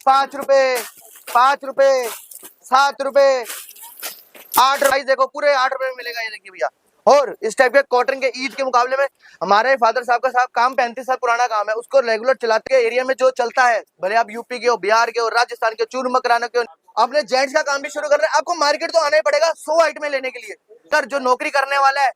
₹5, ₹5, ₹7, ₹8 देखो पूरे ₹8 में मिलेगा। ये देखिए भैया। और इस टाइप के कॉटन के ईद के मुकाबले में हमारे फादर साहब का काम 35 साल पुराना काम है, उसको रेगुलर चलाते के एरिया में जो चलता है, भले आप यूपी के हो, बिहार के हो, राजस्थान के, चूरू मकराना के हो, आपने जेंट्स का काम भी शुरू कर रहे हैं, आपको मार्केट तो आना ही पड़ेगा 100 आइटमें लेने के लिए। सर जो नौकरी करने वाला है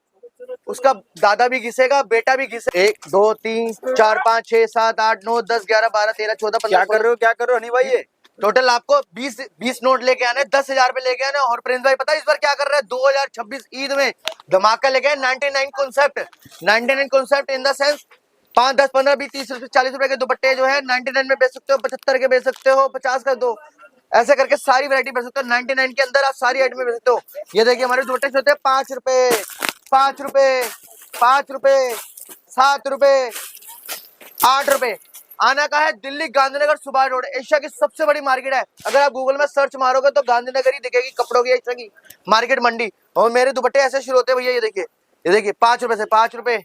उसका दादा भी घिसेगा, बेटा भी घिसेगा। 1 2 3 4 5 6 7 8 9 10 11 12 13 14 15 क्या कर रहे हो हनी भाई? ये टोटल आपको 20 नोट लेके आने, 10,000 रुपए लेके आने। और प्रिंस भाई पता है इस बार क्या कर रहे हैं? 2026 ईद में धमाका लेके आए 99 कॉन्सेप्ट इन द सेंस 5 10 15 20 30 40 रुपए के दुपट्टे जो है 99 में बेच सकते हो, 75 के बेच सकते हो, 50 का दो, ऐसे करके सारी वैरायटी बेच सकते हो। 99 के अंदर आप सारी आइटमें बेच सकते हो। ये देखिए हमारे दुपट्टे होते हैं ₹5, ₹5, ₹5, ₹7, ₹8। आना का है दिल्ली गांधीनगर सुभाष रोड, एशिया की सबसे बड़ी मार्केट है। अगर आप गूगल में सर्च मारोगे तो गांधीनगर ही दिखेगी, कपड़ों की एशिया की मार्केट मंडी। और मेरे दुपट्टे ऐसे शुरू होते हैं भैया। ये देखिए ₹5 से ₹5।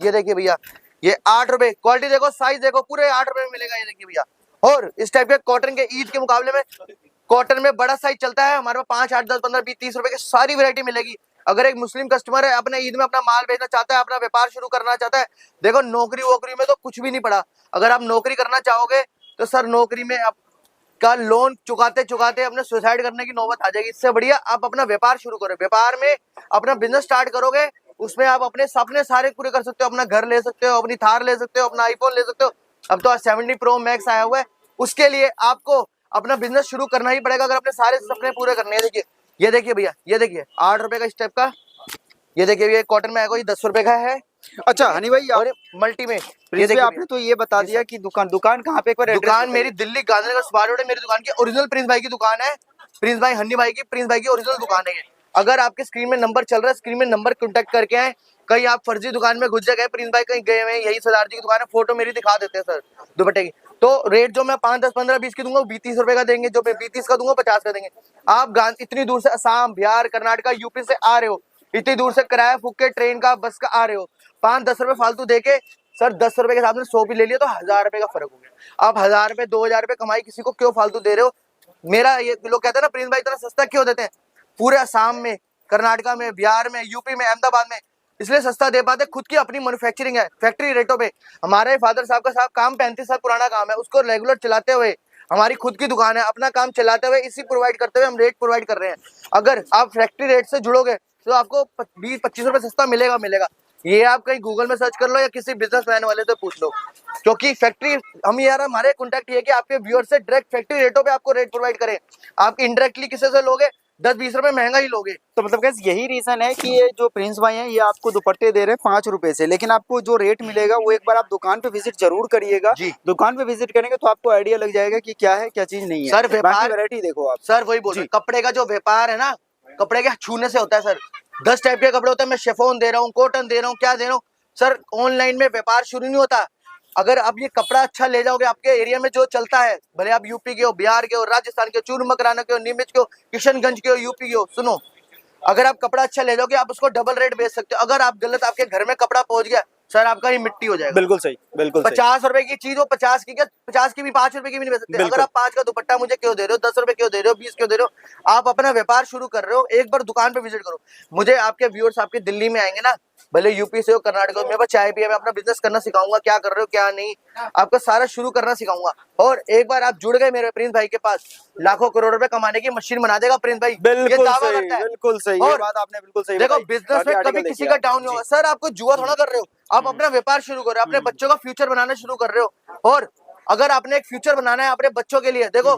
ये देखिए भैया, ये ₹8। क्वालिटी देखो, साइज देखो, पूरे ₹8 में मिलेगा। ये देखिए भैया। और इस टाइप के कॉटन के ईद के मुकाबले में कॉटन में बड़ा साइज चलता है हमारे पास 5 8 10 15 20 30 रुपए की सारी वैरायटी मिलेगी। अगर एक मुस्लिम कस्टमर है अपने ईद में अपना माल बेचना चाहता है, अपना व्यापार शुरू करना चाहता है, देखो नौकरी वोकरी में तो कुछ भी नहीं पड़ा। अगर आप नौकरी करना चाहोगे तो सर नौकरी में आपका लोन चुकाते चुकाते अपने सुसाइड करने की नौबत आ जाएगी। इससे बढ़िया आप अपना व्यापार शुरू करो, व्यापार में अपना बिजनेस स्टार्ट करोगे, उसमें आप अपने सपने सारे पूरे कर सकते हो। अपना घर ले सकते हो, अपनी थार ले सकते हो, अपना आईफोन ले सकते हो। अब तो 70 प्रो मैक्स आया हुआ है, उसके लिए आपको अपना बिजनेस शुरू करना ही पड़ेगा अगर अपने सारे सपने पूरे करने हैं। देखिए ये देखिए भैया, ये देखिए ₹8 का स्टेप का। ये देखिए भैया कॉटन में आएगा, ये ₹10 का है। अच्छा हनी भाई, और मल्टी में ये देखिए आपने तो ये बता दिया कि दुकान कहाँ पे? एक बार एड्रेस दुकान मेरी दिल्ली गांधीनगर सुभाष रोड है। मेरी दुकान की ओरिजिनल प्रिंस भाई की दुकान है, प्रिंस भाई हन्नी भाई की ओरिजिनल दुकान है ये। अगर आपके स्क्रीन में नंबर चल रहा है, स्क्रीन में नंबर कांटेक्ट करके आए। कहीं आप फर्जी दुकान में घुस गए, प्रिंस भाई कहीं गए हुए हैं, यही सरदार जी की दुकान है, फोटो मेरी दिखा देते हैं सर दुपट्टे की। तो रेट जो मैं 5 10 15 20 की दूंगा वो 20 30 रुपए का देंगे, जो मैं 20 30 का दूंगा 50 का देंगे। आप इतनी दूर से असम, बिहार, कर्नाटका, यूपी से आ रहे हो, इतनी दूर से किराया फूक के ट्रेन का, बस का आ रहे हो, 5 10 रुपए फालतू देके सर ₹10 के साथ में 100 भी ले लिया तो ₹1000 का फर्क हो गया। आप ₹1000 ₹2000 कमाई किसी को क्यों फालतू दे रहे हो? मेरा ये लोग कहते हैं ना प्रिंस भाई इतना सस्ता क्यों देते हैं, पूरे असम में, कर्नाटका में, बिहार में, यूपी में, अहमदाबाद में इसलिए सस्ता दे पाते, खुद की अपनी मैन्युफैक्चरिंग है, फैक्ट्री रेटों पे। हमारे फादर साहब का काम 35 साल पुराना काम है, उसको रेगुलर चलाते हुए हमारी खुद की दुकान है, अपना काम चलाते हुए इसी प्रोवाइड करते हुए हम रेट प्रोवाइड कर रहे हैं। अगर आप फैक्ट्री रेट से जुड़ोगे तो आपको 20 25 रुपए सस्ता मिलेगा। ये आप कहीं गूगल में सर्च कर लो या किसी बिजनेसमैन वाले से पूछ लो, क्योंकि फैक्ट्री हम यार हमारे कॉन्टैक्ट ये कि आपके व्यूअर से डायरेक्ट फैक्ट्री रेटों पे आपको रेट प्रोवाइड करें। आप इनडायरेक्टली किसी से लोगे 10 20 रुपए महंगा ही लोगे। तो मतलब गैस यही रीजन है कि ये जो प्रिंस भाई हैं ये आपको दुपट्टे दे रहे हैं ₹5 से, लेकिन आपको जो रेट मिलेगा वो एक बार आप दुकान पे विजिट जरूर करिएगा जी। दुकान पे विजिट करेंगे तो आपको आइडिया लग जाएगा कि क्या है क्या चीज नहीं है। सर व्यापार वैरायटी देखो आप। सर वही बोल रहे हैं, कपड़े का जो व्यापार है ना, कपड़े के छूने से होता है सर। 10 टाइप के कपड़े होते हैं, मैं शिफॉन दे रहा हूँ, कॉटन दे रहा हूँ, क्या दे रहा हूँ सर। ऑनलाइन में व्यापार शुरू नहीं होता। अगर आप ये कपड़ा अच्छा ले जाओगे, आपके एरिया में जो चलता है, भले आप यूपी के हो, बिहार के हो, राजस्थान के हो, चूरू मकराना के हो, नीमच के हो, किशनगंज के हो, यूपी के हो, सुनो, अगर आप कपड़ा अच्छा ले जाओगे आप उसको डबल रेट बेच सकते हो। अगर आप गलत आपके घर में कपड़ा पहुंच गया सर, आपका ही मिट्टी हो जाएगा। बिल्कुल सही, बिल्कुल सही। ₹50 की चीज हो, 50 की क्या, 50 की भी ₹5 की भी नहीं बेच सकते। अगर आप 5 का दुपट्टा मुझे क्यों दे रहे हो, ₹10 क्यों दे रहे हो, 20 क्यों दे रहे हो? आप अपना व्यापार शुरू कर रहे हो, एक बार दुकान पे विजिट करो। मुझे आपके व्यूअर्स आपके दिल्ली में आएंगे ना, भले यूपी से हो, कर्नाटक हो, मेरे पास चाय पिए, मैं अपना बिजनेस करना सिखाऊंगा, क्या कर रहे हो क्या नहीं, आपका सारा शुरू करना सिखाऊंगा। और एक बार आप जुड़ गए मेरे प्रिंस भाई के पास, लाखों करोड़ रुपए कमाने की मशीन बना देगा प्रिंस भाई। बिल्कुल दावा सही, करता है। बिल्कुल सही, ये बात आपने बिल्कुल सही देखो बताई। बिजनेस में कभी किसी का डाउन नहीं होगा सर। आपको जुआ थोड़ा कर रहे हो, आप अपना व्यापार शुरू कर रहे हो, अपने बच्चों का फ्यूचर बनाना शुरू कर रहे हो। और अगर आपने एक फ्यूचर बनाना है अपने बच्चों के लिए, देखो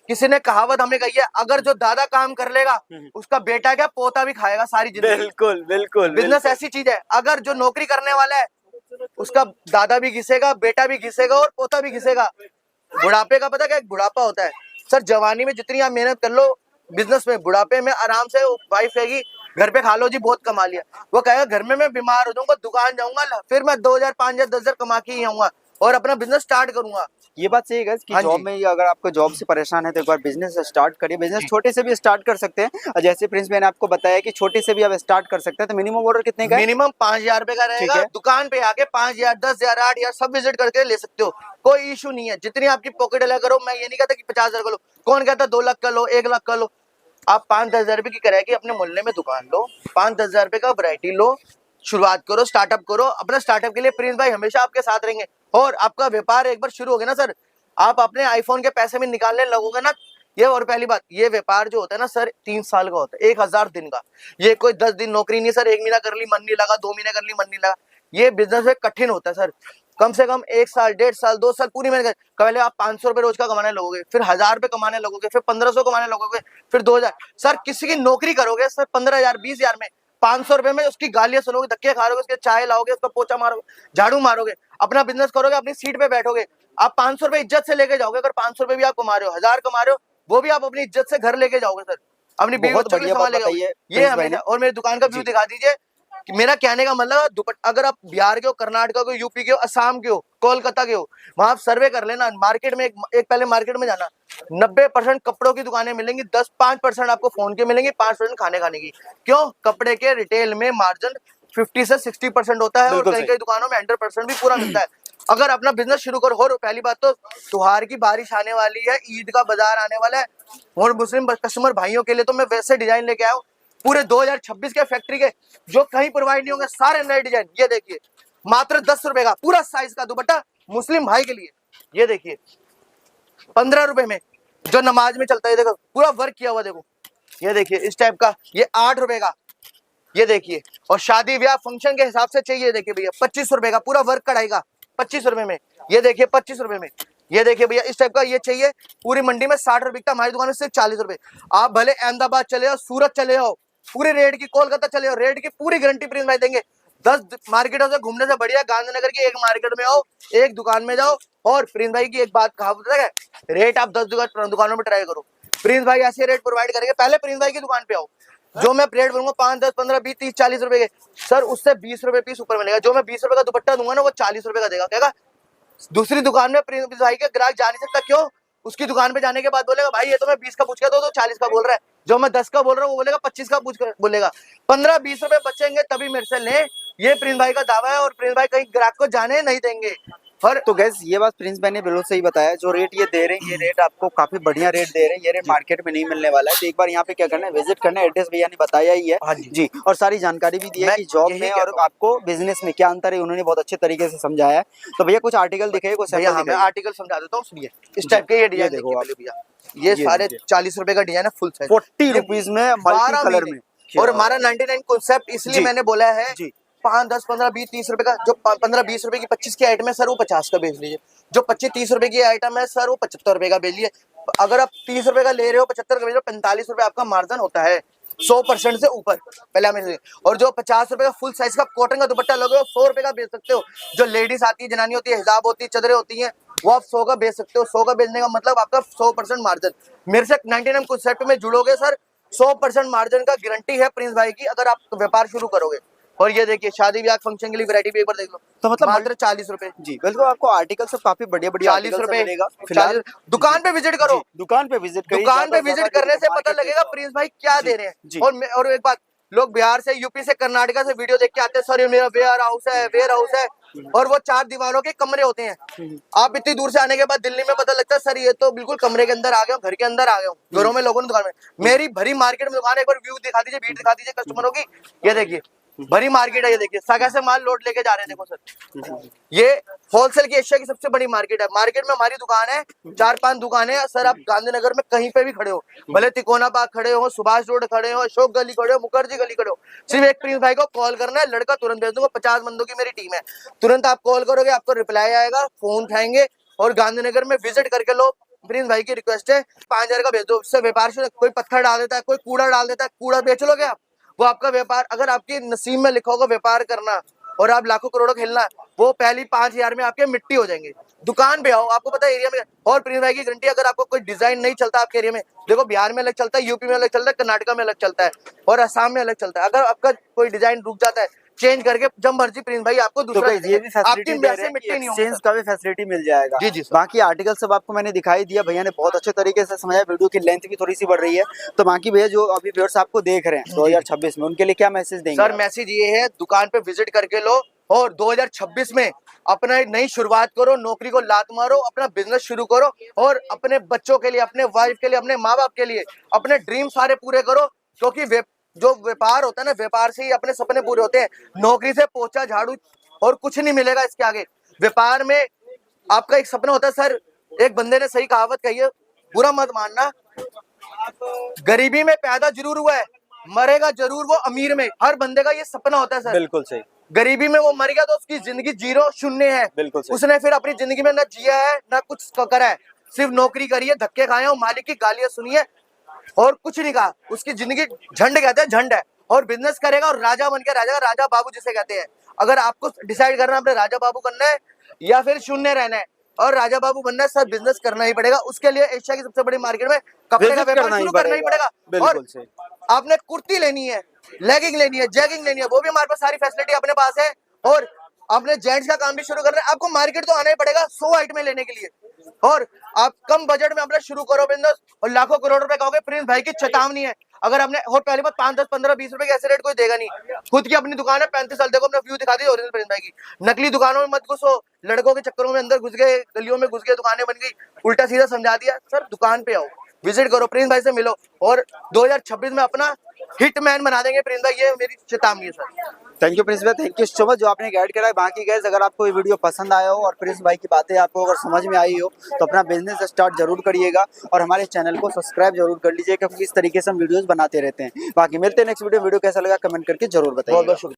किसी ने कहावत हमें कही है, अगर जो दादा काम कर लेगा उसका बेटा क्या पोता भी खाएगा सारी जिंदगी। बिल्कुल बिल्कुल। बिजनेस ऐसी चीज है, अगर जो नौकरी करने वाला है उसका दादा भी घिसेगा, बेटा भी घिसेगा और पोता भी घिसेगा। बुढ़ापे का पता क्या बुढ़ापा होता है सर? जवानी में जितनी आप मेहनत कर लो बिजनेस में, बुढ़ापे में आराम से वाइफ कहेगी घर पे खा लो जी, बहुत कमा लिया। वो कहेगा घर में मैं बीमार हो जाऊंगा, दुकान जाऊंगा, फिर मैं 2000 5000 10,000 कमा के ही आऊंगा। और अपना बिजनेस स्टार्ट करूंगा। ये बात सही है guys, कि हाँ जॉब जी। में ही अगर आपको जॉब से परेशान है तो एक बार बिजनेस स्टार्ट करिए। बिजनेस छोटे से भी स्टार्ट कर सकते हैं, और जैसे प्रिंस भाई ने आपको बताया कि छोटे से भी आप स्टार्ट कर सकते हैं। तो मिनिमम ऑर्डर कितने का है? मिनिमम 5,000 रुपए का ठीक रहेगा। है। दुकान पे आके 5,000, 10,000, 8,000 सब विजिट करके ले सकते हो, कोई इशू नहीं है। जितनी आपकी पॉकेट अलग करो, मैं ये नहीं कहता कि 50,000 का लो, कौन कहता 2 लाख का लो, 1 लाख का लो। आप 5-10,000 रुपए की कराएगी, अपने मोहल्ले में दुकान लो, 5-10,000 रुपए का वैरायटी लो, शुरुआत करो, स्टार्टअप करो। अपना स्टार्टअप के लिए प्रिंस भाई हमेशा आपके साथ रहेंगे। और आपका व्यापार एक बार शुरू हो गया ना सर, आप अपने आईफोन के पैसे में निकालने लगोगे ना, ये और पहली बात, ये व्यापार जो होता है ना सर 3 साल का होता है, 1,000 दिन का। ये कोई 10 दिन नौकरी नहीं सर, 1 महीना कर ली मन नहीं लगा, 2 महीने कर ली मन नहीं लगा। ये बिजनेस में कठिन होता है सर, कम से कम 1 साल, 1.5 साल, 2 साल पूरी मेहनत। पहले आप 500 रुपए रोज का कमाने लगोगे, फिर 1,000 रुपए कमाने लगोगे, फिर 1,500 कमाने लगोगे, फिर 2,000। सर किसी की नौकरी करोगे सर 15,000, 20,000 में, 500 रुपए में उसकी गालियां सुनोगे, धक्के खाओगे, उसके चाय लाओगे, उसका पोछा मारोगे, झाड़ू मारोगे, अपना बिजनेस करोगे, अपनी सीट पे बैठोगे। आप 500 रुपए इज्जत से लेके जाओगे। अगर 500 रुपए भी आप कमा रहे हो, 1,000 कमा रहे हो, वो भी आप अपनी इज्जत से घर लेके जाओगे सर, अपनी बीवी बहुत बच्चों की बढ़िया बात संभाल लेके बताइए जाओगे। ये प्रिंस भाई हमेशा। ने। और मेरी दुकान का व्यू जी। दिखा दीजिए कि मेरा कहने का मतलब अगर आप बिहार के हो, कर्नाटक के हो, यूपी के हो, असम के हो, कोलकाता के हो, वहां आप सर्वे कर लेना। मार्केट में एक पहले मार्केट में जाना, 90% कपड़ों की दुकानें मिलेंगी, 5% आपको फोन की मिलेंगी, 5% खाने की। क्यों? कपड़े के रिटेल में मार्जिन 50 से 60% होता है, और बिल्कुल कई सही। कई दुकानों में 100% भी पूरा मिलता है। अगर अपना बिजनेस शुरू करो, और पहली बात तो त्योहार की बारिश आने वाली है, ईद का बाजार आने वाला है, और मुस्लिम कस्टमर भाइयों के लिए तो मैं वैसे डिजाइन लेके आया हूँ पूरे 2026 के फैक्ट्री के, जो कहीं प्रोवाइड नहीं होंगे, सारे नए डिजाइन। ये देखिए, मात्र 10 रुपए का पूरा साइज का दुपट्टा मुस्लिम भाई के लिए। ये देखिए 15 रुपए में, जो नमाज में चलता है, देखो पूरा वर्क किया हुआ, देखो ये देखिए इस टाइप का। ये 8 रुपए का, ये देखिए। और शादी ब्याह फंक्शन के हिसाब से चाहिए, देखिए भैया 25 रुपए का पूरा वर्क कढ़ाई का, 25 रुपए में। ये देखिए 25 रुपए में। ये देखिए भैया इस टाइप का ये चाहिए। पूरी मंडी में 60 रुपए का, हमारी दुकान में सिर्फ 40 रुपए। आप भले अहमदाबाद चले हो, सूरत चले हो, पूरे रेट की, कोलकाता चले हो, रेट की पूरी गारंटी प्रिंस भाई देंगे। 10 मार्केटों से घूमने से बढ़िया गांधीनगर की एक मार्केट में आओ, एक दुकान में जाओ, और प्रिंस भाई की एक बात कहावत है, रेट आप 10 दुकानों में ट्राई करो, प्रिंस भाई ऐसे रेट प्रोवाइड करेंगे। पहले प्रिंस भाई की दुकान पे आओ, जो मैं रेट बोलूंगा 5, 10, 15, 20, 30, 40 रुपए के, सर उससे 20 रुपए पीस ऊपर मिलेगा। जो मैं 20 रुपए का दुपट्टा दूंगा ना, वो 40 रुपए का देगा। कहेगा दूसरी दुकान में प्रिंस भाई के ग्राहक जा नहीं सकता, क्यों? उसकी दुकान पे जाने के बाद बोलेगा भाई ये तो मैं 20 का पूछ के तो 40 का बोल रहा है, जो मैं 10 का बोल रहा हूँ वो बोलेगा 25 का पूछ कर बोलेगा। 15-20 रुपए बचेंगे तभी मेरे से ले, ये प्रिंस भाई का दावा है। और प्रिंस भाई कहीं ग्राहक को जाने नहीं देंगे। और तो गैस ये बात प्रिंस भाई ने बिल्कुल सही बताया। जो रेट ये दे रहे हैं, ये रेट आपको काफी बढ़िया रेट दे रहे हैं। ये रेट मार्केट में नहीं मिलने वाला है। तो एक बार यहाँ पे क्या करना है, विजिट करना है। एड्रेस भैया ने बताया ही है। हाँ जी। जी, और सारी जानकारी भी दी है मैं कि जॉब यही में कहता और हूँ। आपको बिजनेस में क्या अंतर है, उन्होंने बहुत अच्छे तरीके से समझाया है। तो भैया कुछ आर्टिकल दिखाइए, कुछ भैया सैंपल हाँ, मैं दिखाइए। आर्टिकल समझा देता हूँ, सुनिए। इस टाइप के ये डिजाइन देखो देखिए आप। पहले भैया, ये सारे देखिए 40 रुपए का डिजाइन है, फुल साइज 40 रुपीज में मल्टी 12 कलर महीने। में। और हमारा 99 कॉन्सेप्ट इसलिए जी मैंने बोला है, जी 5, 10, 15, 20, 30 रुपए का, जो 15-20 रुपए की 25 की आइटम है सर, वो 50 का बेच लीजिए। जो 25-30 रुपए की आइटम है सर, वो 75 रुपए का बेच लीजिए। अगर आप 30 रुपए का ले रहे हो, 75 का बेच रहे हो, 45 रुपए आपका मार्जिन होता है 100% से ऊपर। पहले हमें, और जो 50 रुपए का फुल साइज का कॉटन का दुपट्टा लोगे, 100 रुपए का बेच सकते हो। जो लेडीज आती है, जनानी होती है, हिजाब होती है, चदरें होती हैं, वो आप 100 का बेच सकते हो। 100 का बेचने का मतलब आपका 100% मार्जिन। मेरे से 99 कॉन्सेप्ट में जुड़ोगे सर, 100% मार्जिन का गारंटी है प्रिंस भाई की, अगर आप व्यापार शुरू करोगे। और ये देखिए शादी ब्याह फंक्शन के लिए वैरायटी भी एक बार देख लो, तो मतलब मात्र 40 रुपए। जी बिल्कुल, आपको आर्टिकल सब काफी बढ़िया बढ़िया 40 आर्टिकल रुपए मिलेगा। 40। दुकान पे विजिट करो, जी, दुकान पे विजिट करिए। दुकान पे ज्यादा से विजिट ज्यादा करने देखिए से पता मार्केट लगेगा प्रिंस भाई क्या जी दे रहे हैं। जी और एक बात, लोग बिहार से, यूपी से, कर्नाटका से वीडियो देख के आते हैं, सर ये मेरा वेयर हाउस है, वेयर हाउस है, और वो 4 दीवारों के कमरे होते हैं। आप इतनी दूर से आने के बाद दिल्ली में पता लगता है सर ये तो बिल्कुल कमरे के अंदर आ गए हो, घर के अंदर आ गए हो, घरों में लोगों ने दुकान में। मेरी भरी मार्केट में दुकान है, एक बार व्यू दिखा दीजिए, भीड़ दिखा दीजिए कस्टमरों की। ये देखिए भरी मार्केट है, ये देखिए सगा से माल लोड लेके जा रहे हैं। देखो सर, ये होलसेल की एशिया की सबसे बड़ी मार्केट है। मार्केट में हमारी दुकान है, 4-5 दुकानें हैं सर। आप गांधीनगर में कहीं पे भी खड़े हो, भले तिकोना पार्क खड़े हो, सुभाष रोड खड़े हो, अशोक गली खड़े हो, मुखर्जी गली खड़े हो, सिर्फ एक प्रिंस भाई को कॉल करना है, लड़का तुरंत भेज दूंगा। 50 बंदों की मेरी टीम है, तुरंत आप कॉल करोगे, आपको रिप्लाई आएगा, फोन उठाएंगे, और गांधीनगर में विजिट करके लो। प्रिंस भाई की रिक्वेस्ट है 5,000 का भेज दो, उससे व्यापार शुरू। कोई पत्थर डाल देता है, कोई कूड़ा डाल देता है, कूड़ा बेच लोगे आप, वो आपका व्यापार। अगर आपके नसीब में लिखा होगा व्यापार करना और आप लाखों करोड़ों खेलना, वो पहली 5,000 में आपके मिट्टी हो जाएंगे। दुकान पे आओ, आपको पता है एरिया में। और प्रिंस भाई की गारंटी, अगर आपको कोई डिजाइन नहीं चलता आपके एरिया में, देखो बिहार में अलग चलता है, यूपी में अलग चलता है, कर्नाटका में अलग चलता है, और असम में अलग चलता है। अगर आपका कोई डिजाइन रुक जाता है, चेंज करके जब मर्जी प्रिंस भाई आपको तो दूसरा guys, ये भी फैसिलिटी आपकी दे पैसे रहे हैं मिट्टी कि नहीं होंगे एक्सचेंज का भी फैसिलिटी मिल जाएगा। जी, जी सर। बाकी आर्टिकल सब आपको मैंने दिखाई दिया, भैया ने बहुत अच्छे तरीके से समझाया, वीडियो की लेंथ भी थोड़ी सी बढ़ रही है। तो बाकी भैया जो अभी व्यूअर्स आपको देख रहे हैं 2026 में, उनके लिए क्या मैसेज देंगे? सर मैसेज ये है, दुकान पे विजिट करके लो और 2026 में अपना एक नई शुरुआत करो, नौकरी को लात मारो, अपना बिजनेस शुरू करो और अपने बच्चों के लिए, अपने वाइफ के लिए, अपने माँ बाप के लिए अपने ड्रीम सारे पूरे करो। क्योंकि जो व्यापार होता है ना, व्यापार से ही अपने सपने पूरे होते हैं। नौकरी से पोछा झाड़ू और कुछ नहीं मिलेगा इसके आगे। व्यापार में आपका एक सपना होता है सर। एक बंदे ने सही कहावत कही है, बुरा मत मानना, गरीबी में पैदा जरूर हुआ है, मरेगा जरूर वो अमीर में। हर बंदे का ये सपना होता है सर। बिल्कुल सही। गरीबी में वो मर गया तो उसकी जिंदगी जीरो, शून्य है। बिल्कुल सही। उसने फिर अपनी जिंदगी में न जिया है न कुछ करा है, सिर्फ नौकरी करी है, धक्के खाए और मालिक की गालियां सुनी है और कुछ नहीं कहा। उसकी जिंदगी झंड कहते हैं, झंड है। और बिजनेस करेगा और राजा बन के राजा, राजा बाबू जिसे कहते हैं। अगर आपको डिसाइड करना है अपने राजा बाबू करना है या फिर शून्य रहना है और राजा बाबू बनना है, सर बिजनेस करना ही पड़ेगा। उसके लिए एशिया की सबसे बड़ी मार्केट में कपड़े का विजिट व्यापार करना ही शुरू करना ही पड़ेगा। बिल्कुल और सही। आपने कुर्ती लेनी है, लेगिंग लेनी है, जैगिंग लेनी है, वो भी हमारे पास सारी फैसिलिटी अपने पास है। और आपने जेंट्स का काम भी शुरू करना है, आपको मार्केट तो आना ही पड़ेगा 100 आइटमें लेने के लिए। और आप कम बजट में अपना शुरू करो बिजनेस और लाखों करोड़ रुपए कहोगे, प्रिंस भाई की चेतावनी है। अगर आपने और पहली बात 5, 10, 15, 20 रुपए के ऐसे रेट कोई देगा नहीं। खुद की अपनी दुकान है, 35 साल, देखो अपना व्यू दिखा दी ओरिजिनल प्रिंस भाई की। नकली दुकानों में मत घुसो, लड़कों के चक्करों में अंदर घुस गए, गलियों में घुस गए, दुकानें बन गई, उल्टा सीधा समझा दिया। सर दुकान पे आओ, विजिट करो, प्रिंस भाई से मिलो और 2026 में अपना हिटमैन बना देंगे प्रिंस भाई। ये मेरी चेतावनी है सर। थैंक यू प्रिंस भाई, थैंक यू सो मच जो आपने गाइड करा है। बाकी गाइस, अगर आपको ये वीडियो पसंद आया हो और प्रिंस भाई की बातें आपको अगर समझ में आई हो तो अपना बिजनेस स्टार्ट जरूर करिएगा और हमारे चैनल को सब्सक्राइब जरूर कर लीजिए, क्योंकि इस तरीके से हम वीडियोस बनाते रहते हैं। बाकी मिलते हैं नेक्स्ट वीडियो कैसा लगा कमेंट करके जरूर बताइए। बहुत बहुत शुक्रिया।